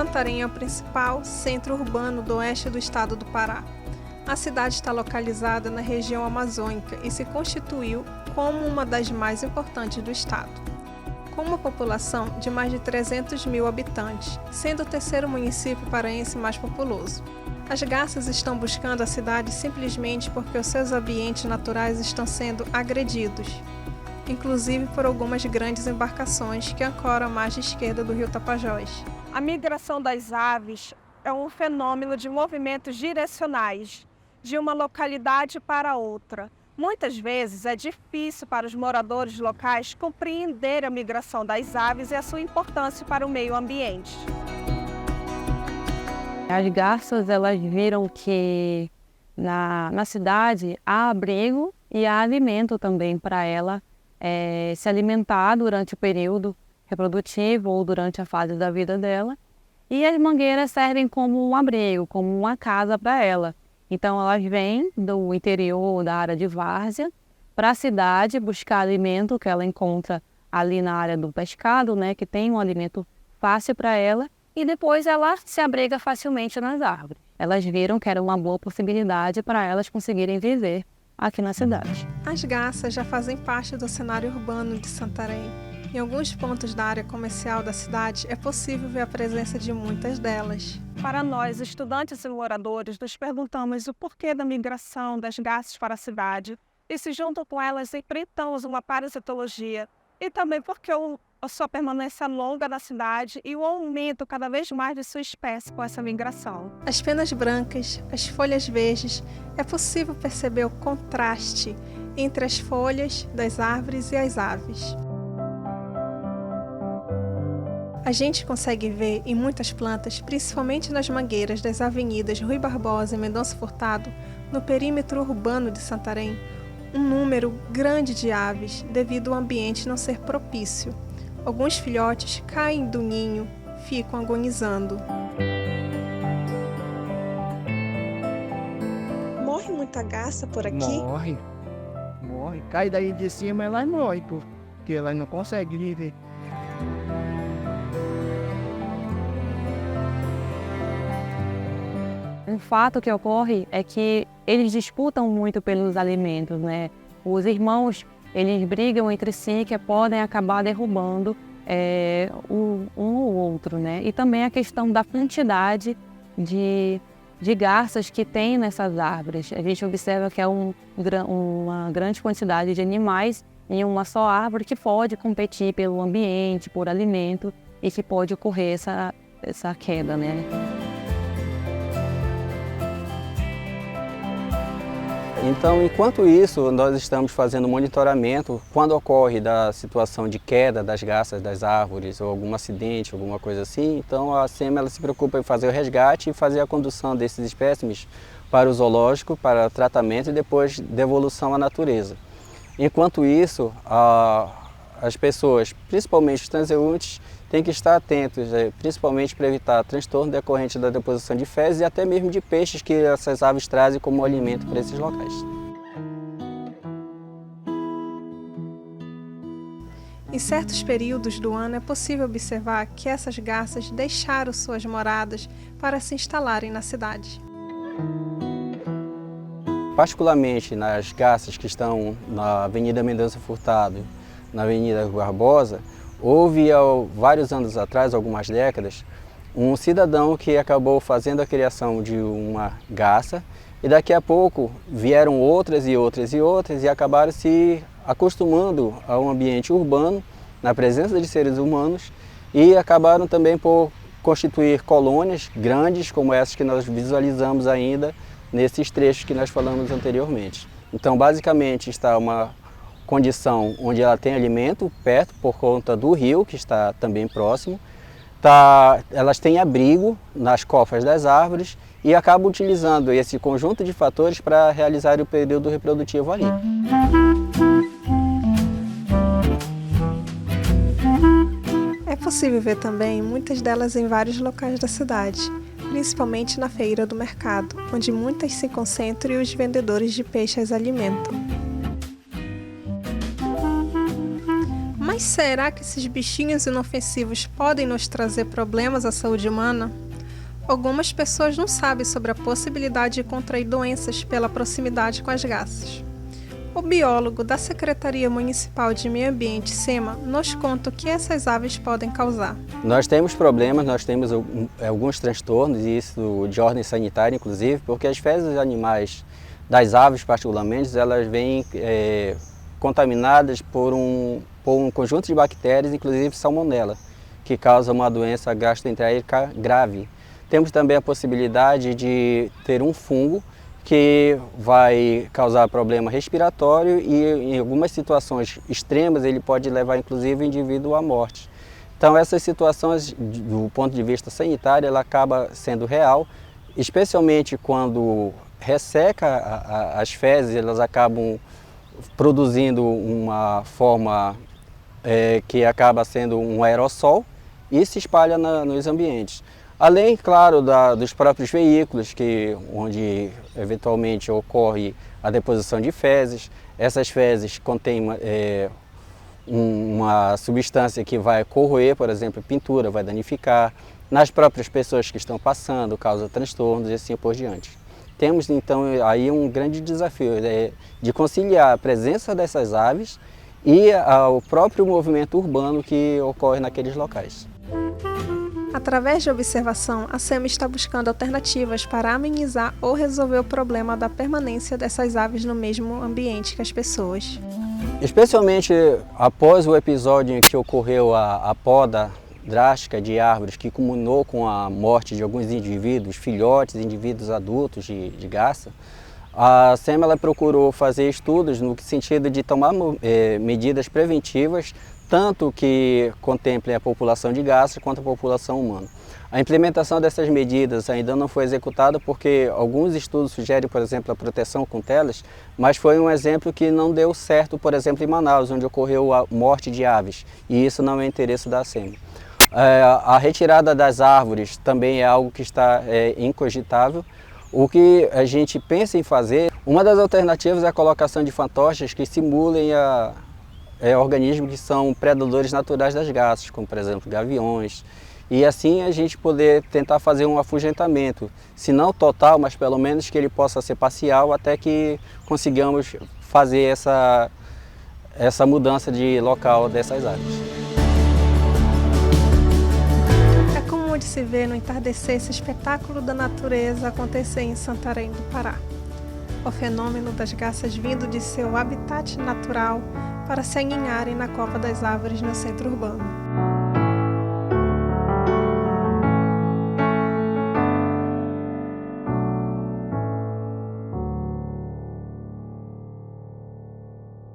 Santarém é o principal centro urbano do oeste do estado do Pará. A cidade está localizada na região amazônica e se constituiu como uma das mais importantes do estado. Com uma população de mais de 300 mil habitantes, sendo o terceiro município paraense mais populoso. As garças estão buscando a cidade simplesmente porque os seus ambientes naturais estão sendo agredidos, inclusive por algumas grandes embarcações que ancoram a margem esquerda do rio Tapajós. A migração das aves é um fenômeno de movimentos direcionais, de uma localidade para outra. Muitas vezes é difícil para os moradores locais compreender a migração das aves e a sua importância para o meio ambiente. As garças, elas viram que na cidade há abrigo e há alimento também para ela se alimentar durante o período reprodutivo ou durante a fase da vida dela. E as mangueiras servem como um abrigo, como uma casa para ela. Então elas vêm do interior, da área de várzea, para a cidade buscar alimento que ela encontra ali na área do pescado, né, que tem um alimento fácil para ela, e depois ela se abriga facilmente nas árvores. Elas viram que era uma boa possibilidade para elas conseguirem viver aqui na cidade. As garças já fazem parte do cenário urbano de Santarém. Em alguns pontos da área comercial da cidade é possível ver a presença de muitas delas. Para nós, estudantes e moradores, nos perguntamos o porquê da migração das garças para a cidade e se junto com elas enfrentamos uma parasitologia e também porque a sua permanência longa na cidade e o aumento cada vez mais de sua espécie com essa migração. As penas brancas, as folhas verdes, é possível perceber o contraste entre as folhas das árvores e as aves. A gente consegue ver em muitas plantas, principalmente nas mangueiras das avenidas Rui Barbosa e Mendonça Furtado, no perímetro urbano de Santarém, um número grande de aves devido ao ambiente não ser propício. Alguns filhotes caem do ninho, ficam agonizando. Morre muita garça por aqui? Morre. Cai daí de cima, ela morre, porque ela não consegue viver. Um fato que ocorre é que eles disputam muito pelos alimentos, né? Os irmãos, eles brigam entre si que podem acabar derrubando um ou outro, né? E também a questão da quantidade de garças que tem nessas árvores. A gente observa que é uma grande quantidade de animais em uma só árvore que pode competir pelo ambiente, por alimento e que pode ocorrer essa queda, né? Então, enquanto isso, nós estamos fazendo monitoramento quando ocorre da situação de queda das garças das árvores ou algum acidente, alguma coisa assim. Então, a SEMA ela se preocupa em fazer o resgate e fazer a condução desses espécimes para o zoológico, para tratamento e depois devolução à natureza. Enquanto isso, as pessoas, principalmente os transeuntes, têm que estar atentos, principalmente para evitar transtorno decorrente da deposição de fezes e até mesmo de peixes que essas aves trazem como alimento para esses locais. Em certos períodos do ano é possível observar que essas garças deixaram suas moradas para se instalarem na cidade. Particularmente nas garças que estão na Avenida Mendonça Furtado, na Avenida Rui Barbosa, houve, há vários anos atrás, algumas décadas, um cidadão que acabou fazendo a criação de uma garça e daqui a pouco vieram outras e acabaram se acostumando ao ambiente urbano, na presença de seres humanos e acabaram também por constituir colônias grandes como essas que nós visualizamos ainda nesses trechos que nós falamos anteriormente. Então, basicamente, está uma condição onde ela tem alimento perto por conta do rio, que está também próximo. Elas têm abrigo nas cofas das árvores e acabam utilizando esse conjunto de fatores para realizar o período reprodutivo ali. É possível ver também muitas delas em vários locais da cidade, principalmente na feira do mercado, onde muitas se concentram e os vendedores de peixe as alimentam. Mas será que esses bichinhos inofensivos podem nos trazer problemas à saúde humana? Algumas pessoas não sabem sobre a possibilidade de contrair doenças pela proximidade com as garças. O biólogo da Secretaria Municipal de Meio Ambiente, SEMA, nos conta o que essas aves podem causar. Nós temos problemas, nós temos alguns transtornos, e isso de ordem sanitária, inclusive, porque as fezes dos animais, das aves particularmente, elas vêm contaminadas por um conjunto de bactérias, inclusive salmonela, que causa uma doença gastroenterórica grave. Temos também a possibilidade de ter um fungo que vai causar problema respiratório e em algumas situações extremas ele pode levar inclusive o indivíduo à morte. Então essas situações do ponto de vista sanitário ela acaba sendo real, especialmente quando resseca as fezes, elas acabam produzindo uma forma que acaba sendo um aerossol e se espalha nos ambientes. Além, claro, dos próprios veículos, onde eventualmente ocorre a deposição de fezes. Essas fezes contêm uma substância que vai corroer, por exemplo, pintura, vai danificar. Nas próprias pessoas que estão passando, causa transtornos e assim por diante. Temos então aí um grande desafio de conciliar a presença dessas aves e o próprio movimento urbano que ocorre naqueles locais. Através de observação, a SEMA está buscando alternativas para amenizar ou resolver o problema da permanência dessas aves no mesmo ambiente que as pessoas. Especialmente após o episódio em que ocorreu a poda drástica de árvores, que culminou com a morte de alguns indivíduos, filhotes, indivíduos adultos de garça, a SEMA ela procurou fazer estudos no sentido de tomar medidas preventivas, tanto que contemplem a população de garças quanto a população humana. A implementação dessas medidas ainda não foi executada porque alguns estudos sugerem, por exemplo, a proteção com telas, mas foi um exemplo que não deu certo, por exemplo, em Manaus, onde ocorreu a morte de aves, e isso não é interesse da SEMA. A retirada das árvores também é algo que está incogitável. O que a gente pensa em fazer, uma das alternativas é a colocação de fantoches que simulem organismos que são predadores naturais das garças, como por exemplo gaviões, e assim a gente poder tentar fazer um afugentamento, se não total, mas pelo menos que ele possa ser parcial até que consigamos fazer essa mudança de local dessas aves. É comum de se ver no entardecer esse espetáculo da natureza acontecer em Santarém do Pará. O fenômeno das garças vindo de seu habitat natural para se aninharem na copa das árvores no centro urbano.